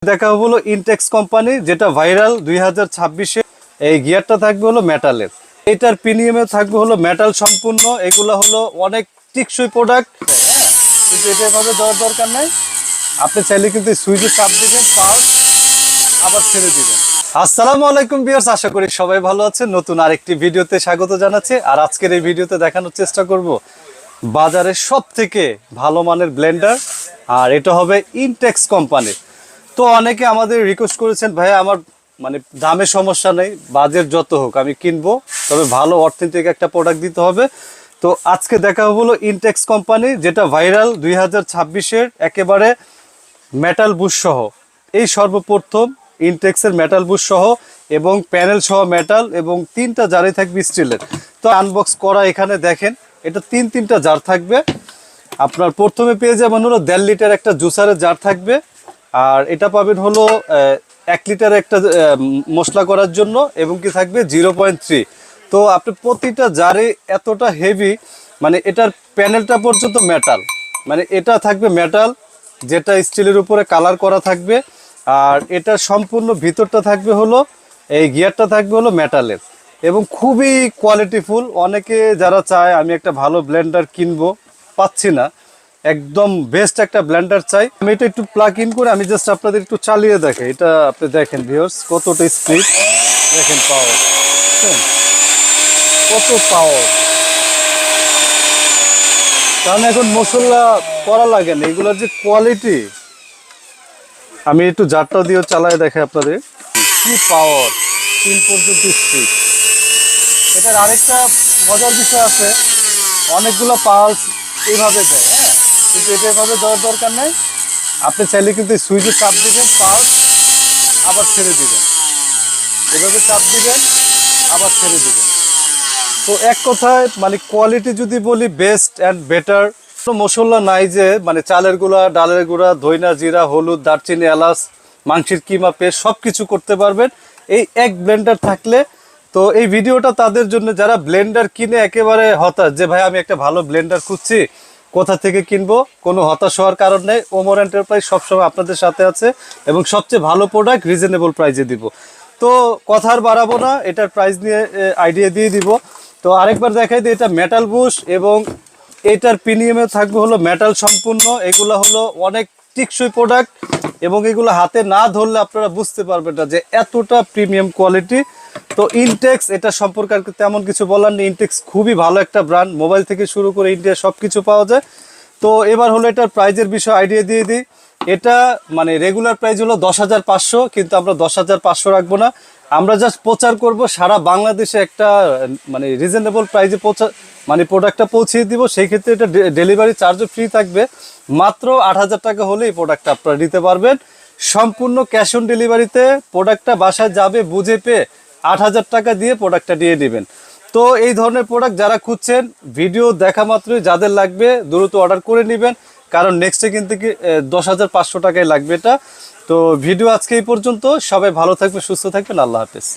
দেখা হলো ইনটেক্স কোম্পানি, যেটা ভাইরাল 2026-এ। এই গিয়ারটা থাকবে হলো মেটালের, এটার প্রিমিয়ামে থাকবে হলো মেটাল সম্পূর্ণ। এগুলো হলো অনেক টিকসই প্রোডাক্ট, কিন্তু এটা এভাবে দেওয়ার দরকার নাই। আপনি চাইলে কিন্তু সুইচে চাপ দিবেন, পাওয়ার আবার ছেড়ে দিবেন। আসসালামু আলাইকুম ভিউয়ার্স, আশা করি সবাই ভালো আছেন। নতুন আরেকটি ভিডিওতে স্বাগত জানাচ্ছি। আর আজকের এই ভিডিওতে দেখানোর চেষ্টা করব বাজারের সব থেকে ভালো মানের ব্লেন্ডার, আর এটা হবে ইনটেক্স কোম্পানির। তো অনেকে আমাদের রিকোয়েস্ট করেছেন, ভাই আমার মানে দামের সমস্যা নেই, বাজেট যত হোক আমি কিনবো, তবে ভালো অথেন্টিক একটা প্রোডাক্ট দিতে হবে। তো আজকে দেখা হলো ইনটেক্স কোম্পানি, যেটা ভাইরাল 2026-এর, একেবারে মেটাল বুশ সহ। এই সর্বপ্রথম ইনটেক্সের মেটাল বুশ সহ এবং প্যানেল সহ মেটাল, এবং 3টা জারই থাকবে স্টিলের। তো আনবক্স করা এখানে দেখেন, এটা তিনটা জার থাকবে। আপনার প্রথমে পেয়ে যাবেন হলো 1.5 লিটার একটা জুসারের জার থাকবে, আর এটা পাবেন হলো 1 লিটার একটা মশলা করার জন্য, এবং কি থাকবে 0.3। তো আপনি প্রতিটা জারে এতটা হেভি, মানে এটার প্যানেলটা পর্যন্ত মেটাল, মানে এটা থাকবে মেটাল, যেটা স্টিলের উপরে কালার করা থাকবে। আর এটার সম্পূর্ণ ভিতরটা থাকবে হলো, এই গিয়ারটা থাকবে হলো মেটালের, এবং খুবই কোয়ালিটিফুল। অনেকে যারা চায় আমি একটা ভালো ব্লেন্ডার কিনবো, পাচ্ছি না, একদম বেস্ট একটা ব্লেন্ডার চাই, আমি এটা একটু প্লাগ ইন করে আমি জাস্ট আপনাদের একটু চালিয়ে দেখে। এটা আপনি দেখেন ভিউয়ার্স, কতটা স্পিড দেখেন, পাওয়ার কত পাওয়ার। কারণ এখন মশলা করা লাগে না, এগুলোর যে কোয়ালিটি। আমি একটু জারটা দিয়েও চালাই দেখে আপনাদের কি পাওয়ার, 3 পর্যন্ত স্পিড। এটার আরেকটা মজার বিষয় আছে, অনেকগুলো পালস এইভাবে দেয়, হ্যাঁ, কিন্তু এটা এভাবে দেওয়ার দরকার নেই। আপনি চাইলে কিন্তু সুইচে চাপ দিবেন, পালস আবার ছেড়ে দিবেন, এভাবে চাপ দিবেন আবার ছেড়ে দিবেন। তো এক কথায় মানে কোয়ালিটি যদি বলি, বেস্ট অ্যান্ড বেটার। কোনো মশলা নাই যে, মানে চালের গুঁড়া, ডালের গুঁড়া, ধইনা, জিরা, হলুদ, দারচিনি, এলাচ, মাংসের কিমা পেস্ট সব কিছু করতে পারবেন এই এক ব্লেন্ডার থাকলে। তো এই ভিডিওটা তাদের জন্য যারা ব্লেন্ডার কিনে একেবারে হতাশ, যে ভাই আমি একটা ভালো ব্লেন্ডার খুঁজছি, কোথা থেকে কিনবো। কোনো হতাশ হওয়ার কারণ নেই, ওমর এন্টারপ্রাইজ সবসময় আপনাদের সাথে আছে, এবং সবচেয়ে ভালো প্রোডাক্ট রিজনেবল প্রাইসে দিব। তো কথা আর বাড়াবো না, এটার প্রাইস নিয়ে আইডিয়া দিয়ে দিব। তো আরেকবার দেখাই দিই, এটা মেটাল বুশ, এবং এটার প্রিমিয়ামে থাকবে হলো মেটাল সম্পূর্ণ। এগুলো হলো অনেক টিকসই প্রোডাক্ট, এবং এগুলো হাতে না ধরলে আপনারা বুঝতে পারবেন না যে এতটা প্রিমিয়াম কোয়ালিটি। তো ইনটেক্স এটা সম্পর্কে আর তেমন কিছু বলার নেই। ইনটেক্স খুবই ভালো একটা ব্র্যান্ড, মোবাইল থেকে শুরু করে ইন্ডিয়া সব কিছু পাওয়া যায়। তো এবার হলো এটার প্রাইজের বিষয়ে আইডিয়া দিয়ে দিই। এটা মানে রেগুলার প্রাইস হলো 10,500, কিন্তু আমরা 10,500 রাখবো না, আমরা জাস্ট প্রচার করব সারা বাংলাদেশে একটা মানে রিজনেবল প্রাইসে মানে প্রোডাক্টটা পৌঁছিয়ে দিব। সেই ক্ষেত্রে এটা ডেলিভারি চার্জও ফ্রি থাকবে। মাত্র 8,000 টাকা হলে এই প্রোডাক্টটা আপনারা নিতে পারবেন, সম্পূর্ণ ক্যাশ অন ডেলিভারিতে। প্রোডাক্টটা বাসায় যাবে, বুঝে পেয়ে 8,000 টাকা দিয়ে প্রোডাক্টটা দিয়ে দিবেন। তো এই ধরনের প্রোডাক্ট যারা খুঁজছেন, ভিডিও দেখা মাত্রই যাদের লাগবে দ্রুত অর্ডার করে নেবেন, কারণ নেক্সটে কিন্তু 10,500 টাকায় লাগবে এটা। তো ভিডিও আজকে এই পর্যন্ত, সবাই ভালো থাকবে, সুস্থ থাকবেন, আল্লাহ হাফেজ।